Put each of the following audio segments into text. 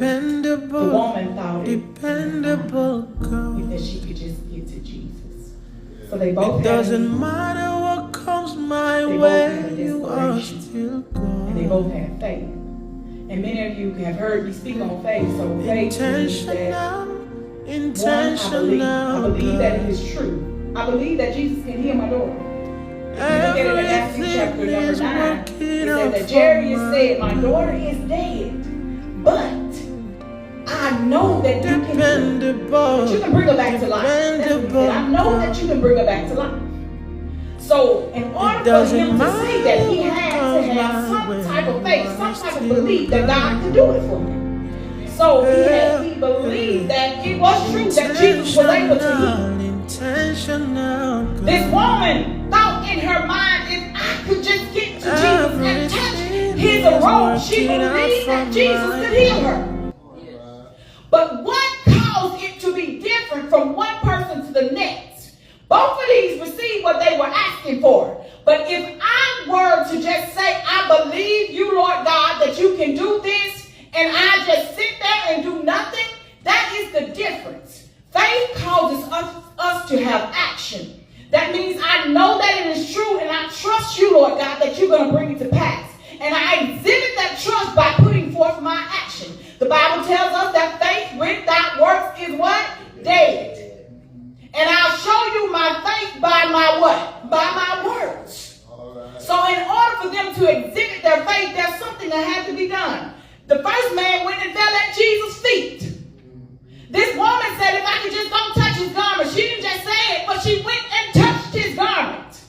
Dependable. The woman thought Dependable girl. that she could just get to Jesus. So they both It doesn't matter what comes my way, you are still God. And they both had faith. And many of you have heard me speak on faith. So faith means that I believe that it is true. I believe that Jesus can heal my daughter. If you look at it in Matthew chapter number 9, it says that Jairus said, my daughter is dead, but I know that you can bring her back to life. That's what he said. I know that you can bring her back to life. So in order for him to say that, he had to have some type of faith, some type of belief that God could do it for him. So he believed that it was true that Jesus was able to heal. This woman thought in her mind, if I could just get to Jesus and touch his robe, she believed that Jesus could heal her. But what caused it to be different from one person to the next? Both of these received what they were asking for. But if I were to just say, I believe you, Lord God, that you can do this, and I just sit there and do nothing, that is the difference. Faith causes us to have action. That means I know that it is true, and I trust you, Lord God, that you're going to bring it to pass. And I exhibit that trust by putting forth my action. The Bible tells us that faith without works is what? Dead. And I'll show you my faith by my what? By my words. So in order for them to exhibit their faith, there's something that had to be done. The first man went and fell at Jesus' feet. This woman said, if I could just don't touch his garment. She didn't just say it, but she went and touched his garment.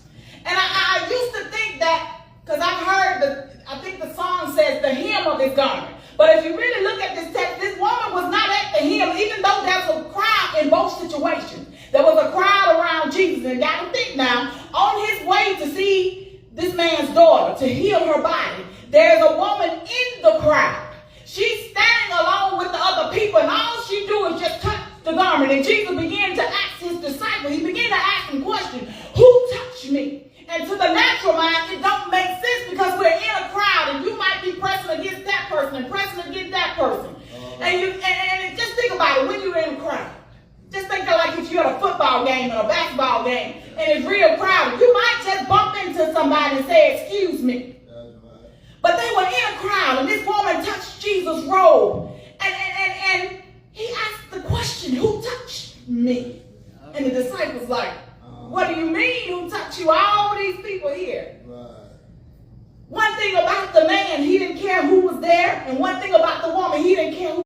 And I used to think that, because I've heard, I think the song says the hem of his garment. But if you really look at this text, this woman was not at the hem, even though there's a crowd in both situations. There was a crowd around Jesus, and got to think now, on his way to see this man's daughter, to heal her body, there's a woman in the crowd. She's standing along with the other people, and all she do is just touch the garment. And Jesus began to ask his disciples, he began to ask them questions, who touched me? And to the natural mind, it don't make sense because we're in a crowd, and you might be pressing against that person and pressing against that person. And just think about it when you're in a crowd. Just think of like if you're at a football game or a basketball game, and it's real crowded. You might just bump into somebody and say, excuse me. But they were in a crowd, and this woman touched Jesus' robe. And he asked the question, who touched me? And the disciples like, what do you mean, who touched you? All these people here. One thing about the man, he didn't care who was there. And one thing about the woman, he didn't care who